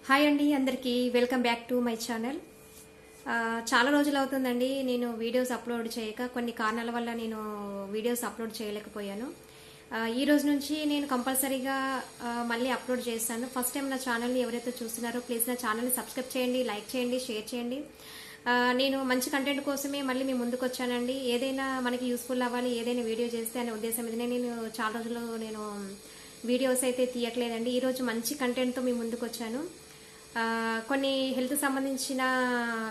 Hi అండి, అందరికీ welcome back to my channel. చాలా రోజులు అవుతుందండి నేను వీడియోస్ అప్లోడ్ చేయక. కొన్ని కారణాల వల్ల నేను వీడియోస్ అప్లోడ్ చేయలేకపోయాను. ఈ రోజు నుంచి నేను కంపల్సరీగా మళ్ళీ అప్లోడ్ చేస్తాను. ఫస్ట్ టైం నా ఛానల్ని ఎవరైతే చూస్తున్నారో ప్లీజ్ నా ఛానల్ని సబ్స్క్రైబ్ చేయండి, లైక్ చేయండి, షేర్ చేయండి. నేను మంచి కంటెంట్ కోసమే మళ్ళీ మీ ముందుకు వచ్చానండి. ఏదైనా మనకి యూస్ఫుల్ అవ్వాలి, ఏదైనా వీడియో చేస్తే అనే ఉద్దేశం మీదనే నేను చాలా రోజులు వీడియోస్ అయితే తీయట్లేదండి. ఈరోజు మంచి కంటెంట్తో మీ ముందుకు వచ్చాను. కొన్ని హెల్త్ సంబంధించిన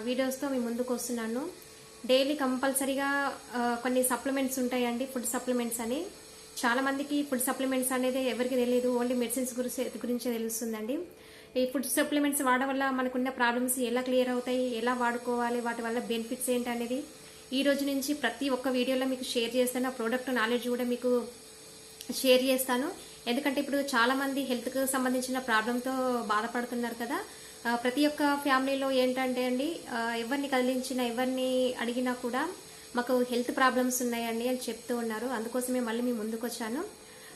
వీడియోస్తో మీ ముందుకు వస్తున్నాను. డైలీ కంపల్సరీగా కొన్ని సప్లిమెంట్స్ ఉంటాయండి, ఫుడ్ సప్లిమెంట్స్ అని. చాలామందికి ఫుడ్ సప్లిమెంట్స్ అనేది ఎవరికి తెలియదు, ఓన్లీ మెడిసిన్స్ గురించే తెలుస్తుందండి. ఈ ఫుడ్ సప్లిమెంట్స్ వాడడం వల్ల మనకున్న ప్రాబ్లమ్స్ ఎలా క్లియర్ అవుతాయి, ఎలా వాడుకోవాలి, వాటి వల్ల బెనిఫిట్స్ ఏంటి అనేది ఈ రోజు నుంచి ప్రతి ఒక్క వీడియోలో మీకు షేర్ చేస్తాను. ఆ ప్రోడక్ట్ నాలెడ్జ్ కూడా మీకు షేర్ చేస్తాను. ఎందుకంటే ఇప్పుడు చాలా మంది హెల్త్కి సంబంధించిన ప్రాబ్లంతో బాధపడుతున్నారు కదా. ప్రతి ఒక్క ఫ్యామిలీలో ఏంటంటే అండి, ఎవరిని కదిలించినా ఎవరిని అడిగినా కూడా మాకు హెల్త్ ప్రాబ్లమ్స్ ఉన్నాయండి అని చెప్తూ ఉన్నారు. అందుకోసమే మళ్ళీ మీ ముందుకు వచ్చాను.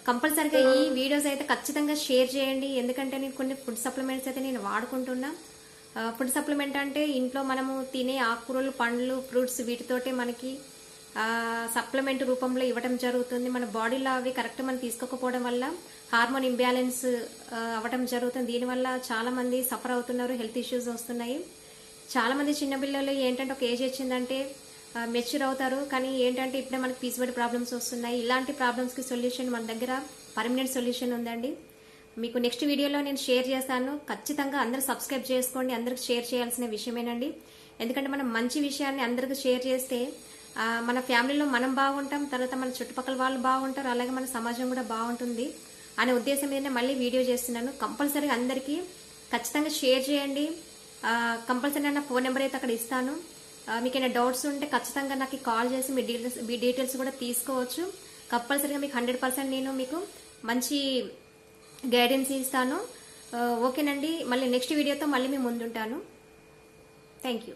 కంపల్సరీగా ఈ వీడియోస్ అయితే ఖచ్చితంగా షేర్ చేయండి. ఎందుకంటే నేను కొన్ని ఫుడ్ సప్లిమెంట్స్ అయితే నేను వాడుకుంటున్నా. ఫుడ్ సప్లిమెంట్ అంటే ఇంట్లో మనము తినే ఆకుకూరలు, పండ్లు, ఫ్రూట్స్ వీటితోటే మనకి సప్లిమెంట్ రూపంలో ఇవ్వడం జరుగుతుంది. మన బాడీలో అవి కరెక్ట్ మనం తీసుకోకపోవడం వల్ల హార్మోన్ ఇంబ్యాలెన్స్ అవ్వడం జరుగుతుంది. దీనివల్ల చాలా మంది సఫర్ అవుతున్నారు, హెల్త్ ఇష్యూస్ వస్తున్నాయి. చాలా మంది చిన్నపిల్లలు ఏంటంటే ఒక ఏజ్ వచ్చిందంటే మెచ్యూర్ అవుతారు, కానీ ఏంటంటే ఇప్పుడే మనకి పీసీఓడి ప్రాబ్లమ్స్ వస్తున్నాయి. ఇలాంటి ప్రాబ్లమ్స్కి సొల్యూషన్ మన దగ్గర పర్మనెంట్ సొల్యూషన్ ఉందండి. మీకు నెక్స్ట్ వీడియోలో నేను షేర్ చేస్తాను. ఖచ్చితంగా అందరూ సబ్స్క్రైబ్ చేసుకోండి. అందరికి షేర్ చేయాల్సిన విషయమేనండి. ఎందుకంటే మనం మంచి విషయాన్ని అందరికి షేర్ చేస్తే మన ఫ్యామిలీలో మనం బాగుంటాం, తర్వాత మన చుట్టుపక్కల వాళ్ళు బాగుంటారు, అలాగే మన సమాజం కూడా బాగుంటుంది అనే ఉద్దేశం మీదనే మళ్ళీ వీడియో చేస్తున్నాను. కంపల్సరీగా అందరికీ ఖచ్చితంగా షేర్ చేయండి. కంపల్సరీ నా ఫోన్ నెంబర్ అయితే అక్కడ ఇస్తాను. మీకు ఏమైనా డౌట్స్ ఉంటే ఖచ్చితంగా నాకు కాల్ చేసి మీ డీటెయిల్స్ కూడా తీసుకోవచ్చు. కంపల్సరీగా మీకు 100% నేను మీకు మంచి గైడెన్స్ ఇస్తాను. ఓకేనండి, మళ్ళీ నెక్స్ట్ వీడియోతో మళ్ళీ మీ ముందుంటాను. Thank you.